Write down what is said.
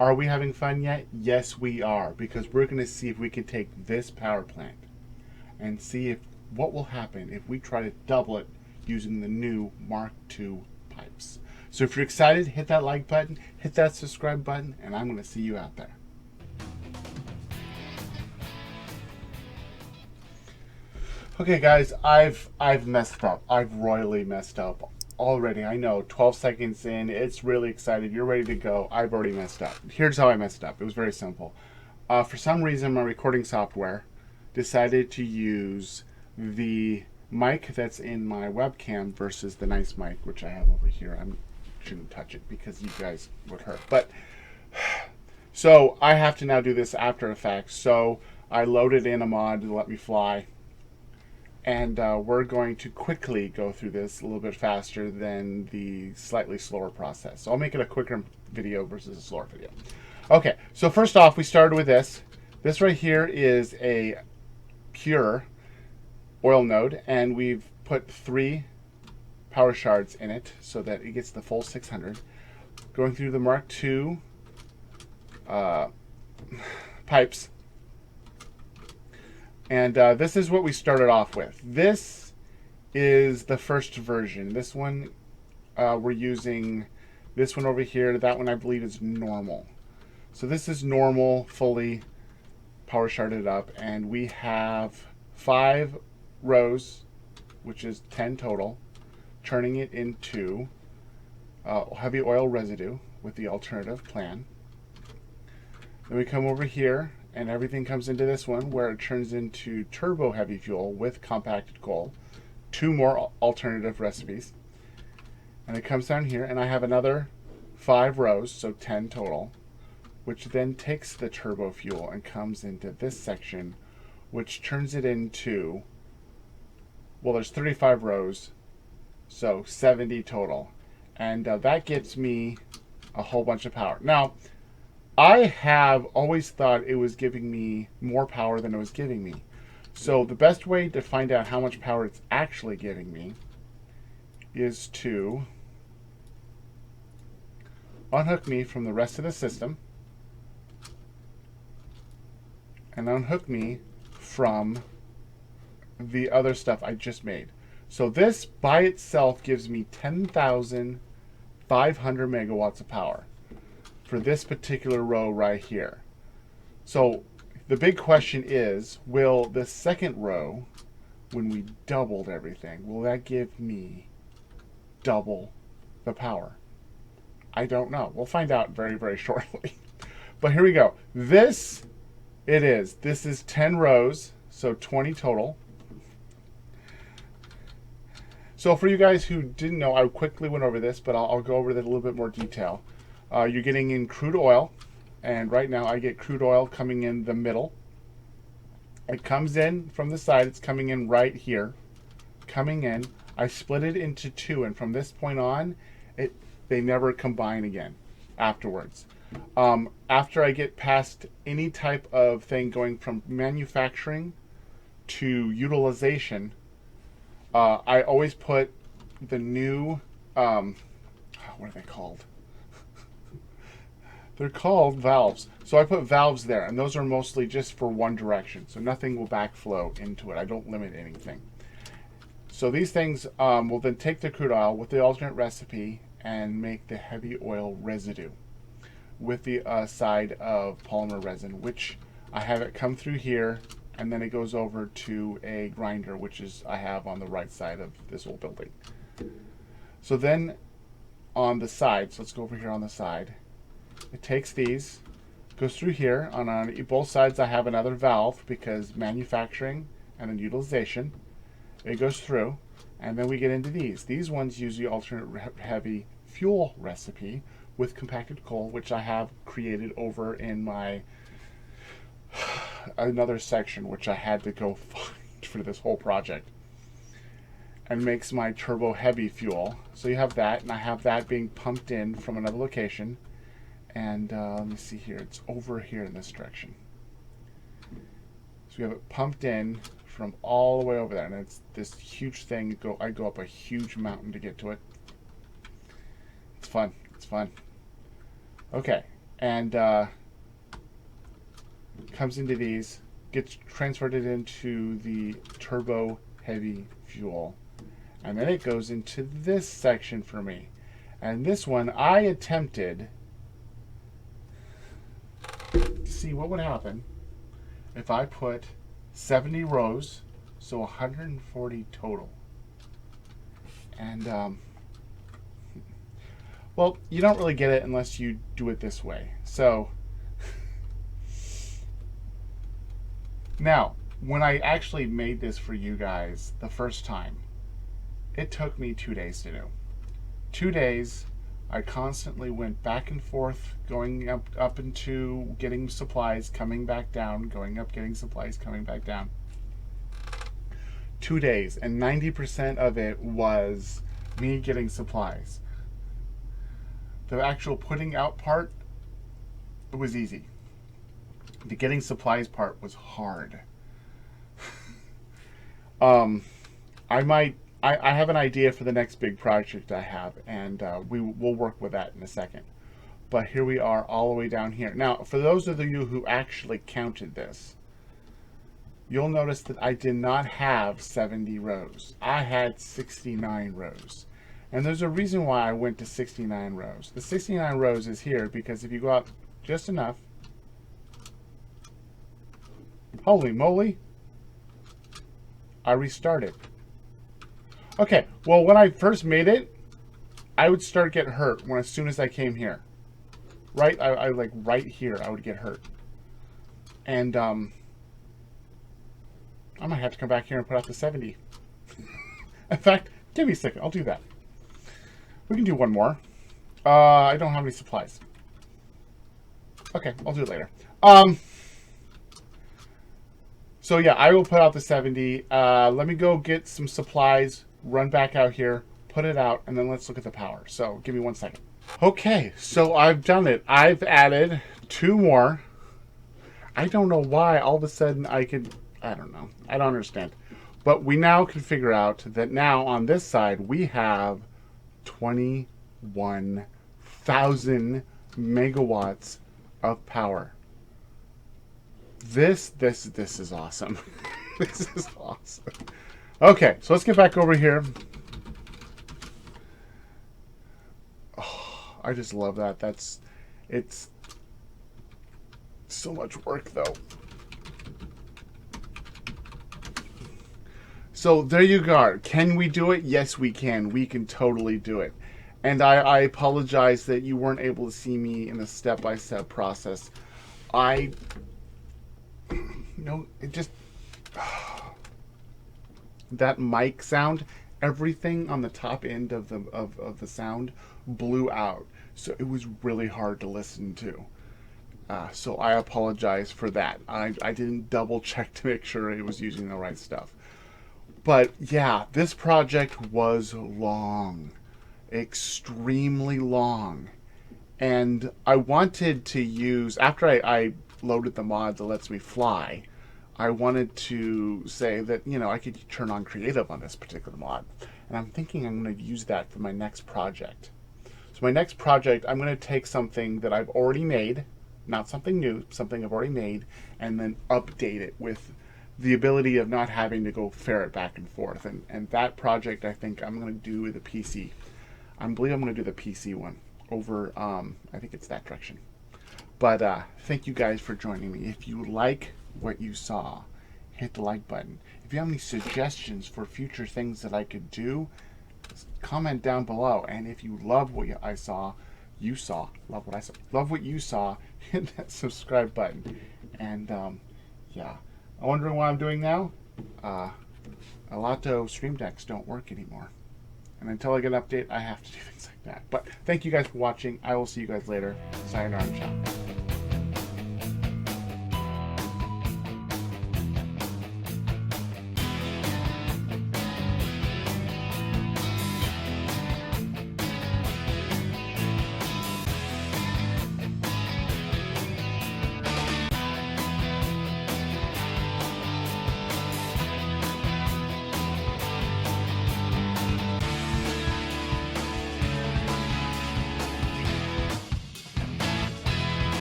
Are we having fun yet? Yes, we are, because we're going to see if we can take this power plant and see if what will happen if we try to double it using the new Mark II pipes. So if you're excited, hit that like button, hit that subscribe button, and I'm going to see you out there. Okay, guys, I've messed up. I've royally messed up already. I know. 12 seconds in, it's really excited. You're ready to go. I've already messed up. Here's how I messed up. It was very simple. For some reason, my recording software decided to use the mic that's in my webcam versus the nice mic which I have over here. I shouldn't touch it because you guys would hurt. But so I have to now do this After Effects. So I loaded in a mod to let me fly. And we're going to quickly go through this a little bit faster than the slightly slower process. So I'll make it a quicker video versus a slower video. Okay, so first off, we started with this. This right here is a pure oil node, and we've put 3 power shards in it so that it gets the full 600. Going through the Mark II pipes. And this is what we started off with. This is the first version. This one, we're using this one over here. That one I believe is normal. So this is normal, fully power sharded up. And we have 5 rows, which is 10 total, turning it into heavy oil residue with the alternative plan. Then we come over here, and everything comes into this one where it turns into turbo heavy fuel with compacted coal. 2 more alternative recipes. And it comes down here, and I have another 5 rows, so 10 total, which then takes the turbo fuel and comes into this section, which turns it into, well, there's 35 rows, so 70 total. And that gets me a whole bunch of power. Now, I have always thought it was giving me more power than it was giving me. So the best way to find out how much power it's actually giving me is to unhook me from the rest of the system and unhook me from the other stuff I just made. So this by itself gives me 10,500 megawatts of power for this particular row right here. So the big question is, will the second row, when we doubled everything, will that give me double the power? I don't know. We'll find out very, very shortly. But here we go. This is 10 rows, so 20 total. So for you guys who didn't know, I quickly went over this, but I'll go over that a little bit more detail. You're getting in crude oil, and right now I get crude oil coming in the middle. It comes in from the side. It's coming in right here. Coming in. I split it into 2, and from this point on, they never combine again afterwards. After I get past any type of thing going from manufacturing to utilization, I always put the new, what are they called? They're called valves. So I put valves there, and those are mostly just for one direction. So nothing will backflow into it. I don't limit anything. So these things will then take the crude oil with the alternate recipe and make the heavy oil residue with the side of polymer resin, which I have it come through here, and then it goes over to a grinder, which is I have on the right side of this old building. So then on the sides, let's go over here on the side. It takes these, goes through here. On both sides I have another valve because manufacturing and then utilization. It goes through, and then we get into these. These ones use the alternate heavy fuel recipe with compacted coal, which I have created over in my another section, which I had to go find for this whole project. And makes my turbo heavy fuel. So you have that, and I have that being pumped in from another location. And let me see here, it's over here in this direction. So we have it pumped in from all the way over there, and it's this huge thing. I go up a huge mountain to get to it. It's fun. Okay, and comes into these, gets transferred it into the turbo heavy fuel, and then it goes into this section for me. And this one I attempted to see what would happen if I put 70 rows, so 140 total. And well, you don't really get it unless you do it this way. So now, when I actually made this for you guys the first time, it took me 2 days to do. 2 days, I constantly went back and forth, going up into getting supplies, coming back down, going up, getting supplies, coming back down. 2 days, and 90% of it was me getting supplies. The actual putting out part, it was easy. The getting supplies part was hard. I have an idea for the next big project I have, and we'll work with that in a second. But here we are all the way down here. Now, for those of you who actually counted this, you'll notice that I did not have 70 rows. I had 69 rows. And there's a reason why I went to 69 rows. The 69 rows is here because if you go up just enough, holy moly, I restarted. Okay, well, when I first made it, I would start getting hurt as soon as I came here. Right, I like right here, I would get hurt. And I might have to come back here and put out the 70. In fact, give me a second, I'll do that. We can do one more. I don't have any supplies. Okay, I'll do it later. So yeah, I will put out the 70. Let me go get some supplies, run back out here, put it out, and then let's look at the power. So give me 1 second. Okay, so I've done it. I've added 2 more. I don't know why all of a sudden I don't know. I don't understand. But we now can figure out that now on this side we have 21,000 megawatts of power. This is awesome. This is awesome. Okay, so let's get back over here. Oh, I just love that. It's so much work though. So there you go. Can we do it? Yes, we can. We can totally do it. And I apologize that you weren't able to see me in a step-by-step process. It just... that mic sound, everything on the top end of the sound blew out. So it was really hard to listen to. So I apologize for that. I didn't double check to make sure it was using the right stuff. But yeah, this project was long, extremely long. And I wanted to use, after I loaded the mod that lets me fly, I wanted to say that, I could turn on creative on this particular mod. And I'm thinking I'm going to use that for my next project. So my next project, I'm going to take something that I've already made, not something new, something I've already made, and then update it with the ability of not having to go ferret back and forth. And that project, I think I'm going to do the PC. I believe I'm going to do the PC one over, I think it's that direction. But thank you guys for joining me. If you like what you saw, hit the like button. If you have any suggestions for future things that I could do, comment down below. And if you love what love what I saw, love what you saw, hit that subscribe button. And yeah, I'm wondering what I'm doing now. Alato Stream Decks don't work anymore. And until I get an update, I have to do things like that. But thank you guys for watching. I will see you guys later. Sayonara and ciao.